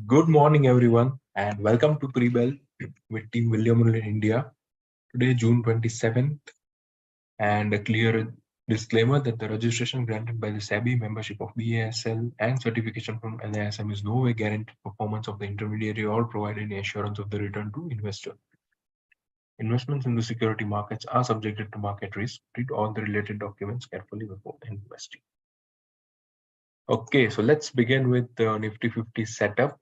Good morning, everyone, and welcome to Pre-Bell with Team William in India. Today, June 27th, and a clear disclaimer that the registration granted by the SEBI, membership of BASL, and certification from NISM is no way guarantee performance of the intermediary or provide any assurance of the return to investor. Investments in the security markets are subjected to market risk. Read all the related documents carefully before investing. Okay, so let's begin with the Nifty 50 setup.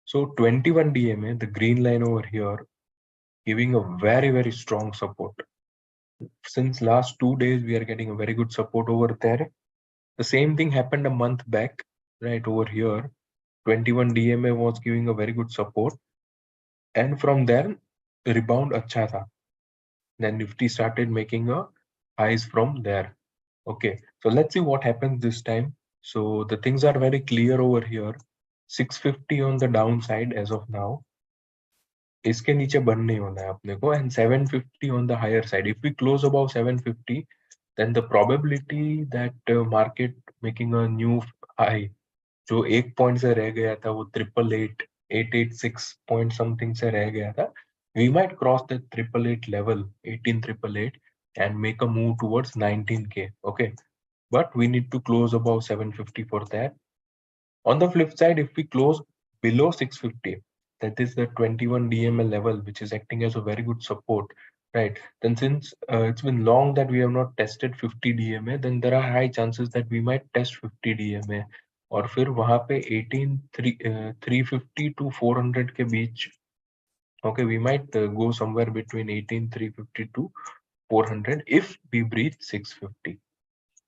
So 21 DMA, the green line over here, giving a very strong support. Since last 2 days, we are getting a very good support over there. The same thing happened a month back, right over here. 21 DMA was giving a very good support. And from there, the rebound acha tha. Then Nifty started making a highs from there. Okay, so let's see what happens this time. So the things are very clear over here. 650 on the downside as of now. इसके नीचे बंद नहीं होना है अपने को and 750 on the higher side. If we close above 750, then the probability that market making a new high जो 1 point से रह गया था वो 888 point something से रह गया था, we might cross the 888 level 18888 and make a move towards 19k. Okay, but we need to close above 750 for that. On the flip side, if we close below 650, that is the 21 DML level, which is acting as a very good support, right? Then since it's been long that we have not tested 50 DMA, then there are high chances that we might test 50 DMA. और फिर वहां पे 350 to 400 के बीच, okay, we might go somewhere between 350 to 400 if we breach 650.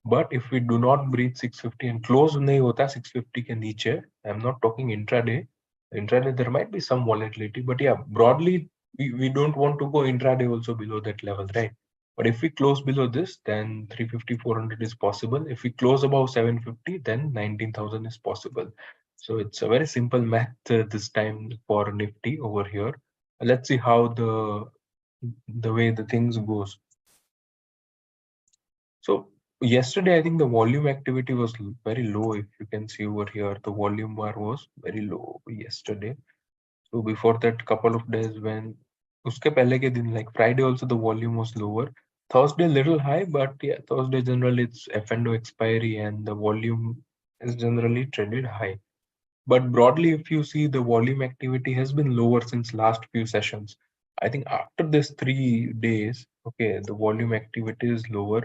But if we do not breach 650 and close नहीं होता 650 के नीचे, I'm not talking intraday. Intraday there might be some volatility, but yeah, broadly we don't want to go intraday also below that level, right? But if we close below this, then 350, 400 is possible. If we close above 750, then 19,000 is possible. So it's a very simple math this time for Nifty over here. Let's see how the way the things goes. So yesterday, I think the volume activity was very low. If you can see over here, the volume bar was very low yesterday. So before that, couple of days when uske pehle ke din, like Friday also the volume was lower. Thursday little high, but yeah, Thursday generally it's F&O expiry and the volume is generally traded high. But broadly, if you see, the volume activity has been lower since last few sessions. I think after this 3 days, okay, the volume activity is lower,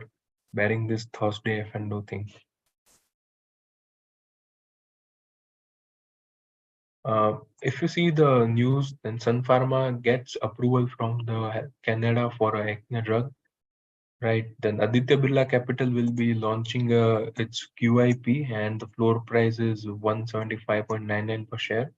bearing this Thursday F&O thing. If you see the news, then Sun Pharma gets approval from the Canada for a acne drug, right? Then Adithya Birla Capital will be launching its QIP, and the floor price is 175.99 per share.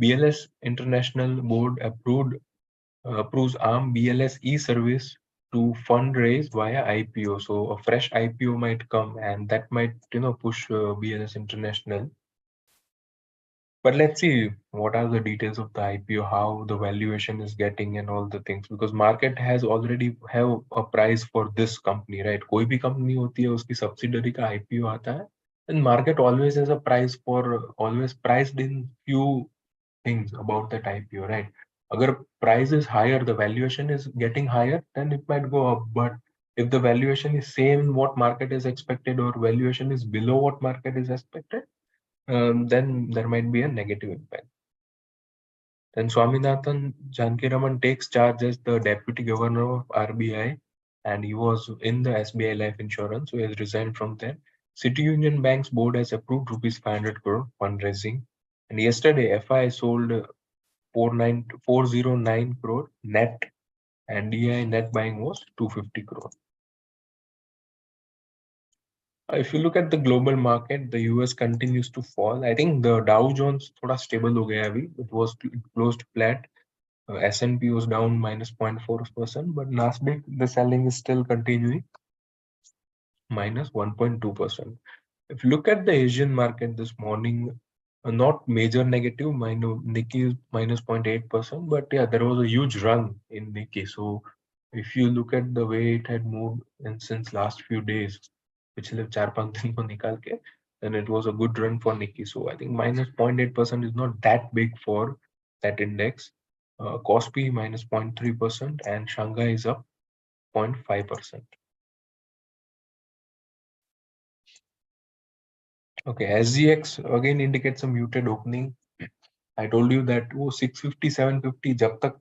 BLS International Board approves ARM BLS e-service to fundraise via IPO. So a fresh IPO might come, and that might push BLS International. But let's see what are the details of the IPO, how the valuation is getting, and all the things, because market has already have a price for this company, right? कोई भी company होती है उसकी subsidiary का IPO आता है, and market always has a price for always priced in few things about that IPO, right? Agar price is higher, the valuation is getting higher, then it might go up. But if the valuation is same what market is expected or valuation is below what market is expected, then there might be a negative impact. Then Swaminathan Janakiraman takes charge as the Deputy Governor of RBI, and he was in the SBI Life Insurance, so he has resigned from there. Citi Union Bank's board has approved rupees 500 crore fundraising, and yesterday FI sold 409 crore net, and DI net buying was 250 crore. If you look at the global market, the US continues to fall. I think the Dow Jones थोड़ा stable हो गया अभी. It closed flat. S&P was down -0.4%, but Nasdaq, the selling is still continuing, -1.2%. If you look at the Asian market this morning, not major negative, Nikkei is -0.8%, but yeah, there was a huge run in Nikkei. So if you look at the way it had moved and since last few days, पिछले 4-5 दिन को निकाल के, and it was a good run for Nikki. So I think minus 0.8% is not that big for that index. Kospi minus 0.3% and Shanghai is up 0.5%. Okay, SGX again indicates a muted opening. I told you that वो 650 750 जब तक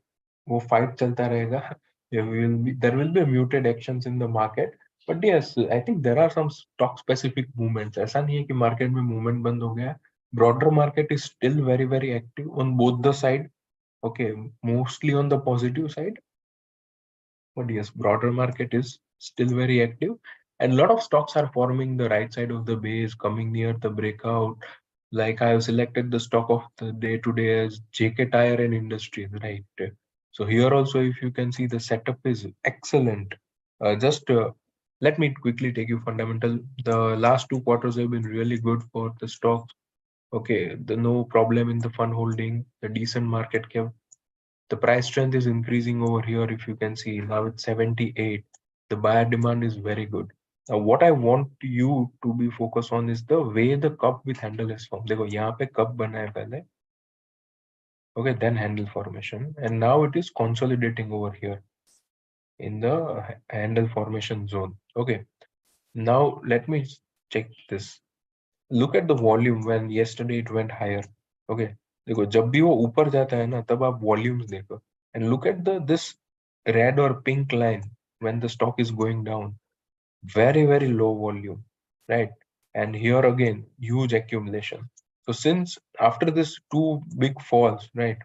वो fight चलता रहेगा, there will be a muted actions in the market. But yes, I think there are some stock specific movements. ऐसा नहीं है कि market में movement बंद हो गया. Broader market is still very active on both the side. Okay, mostly on the positive side. But yes, broader market is still very active, and a lot of stocks are forming the right side of the base, coming near the breakout. Like I have selected the stock of the day today as JK Tyre and Industries, right? So here also, if you can see, the setup is excellent. Just let me quickly take you fundamental. The last 2 quarters have been really good for the stocks. Okay, the no problem in the fund holding, the decent market cap. The price strength is increasing over here. If you can see now it's 78. The buyer demand is very good. Now what I want you to be focused on is the way the cup with handle is formed. देखो यहाँ पे cup बना है पहले. Okay, then handle formation, and now it is consolidating over here in the handle formation zone. Okay, now let me check this. Look at the volume when yesterday it went higher. Okay, देखो जब भी वो ऊपर जाता है ना तब आप volumes देखो, and look at the this red or pink line when the stock is going down. Very low volume, right? And here again huge accumulation. So since after this two big falls, right,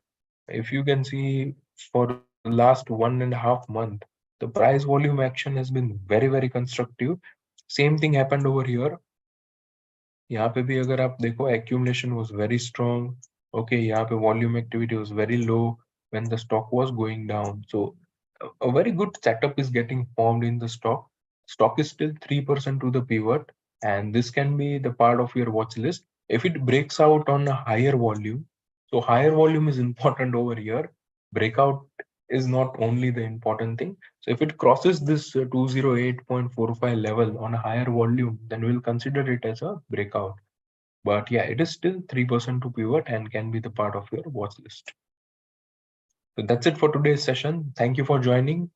if you can see for the last 1.5 months, the price volume action has been very constructive. Same thing happened over here. यहाँ पे भी अगर आप देखो accumulation was very strong. Okay, यहाँ पे volume activity was very low when the stock was going down. So a very good setup is getting formed in the stock. Stock is still 3% to the pivot, and this can be the part of your watch list. If it breaks out on a higher volume, so higher volume is important over here. Breakout is not only the important thing. So if it crosses this 208.45 level on a higher volume, then we'll consider it as a breakout. But yeah, it is still 3% to pivot and can be the part of your watch list. So that's it for today's session. Thank you for joining.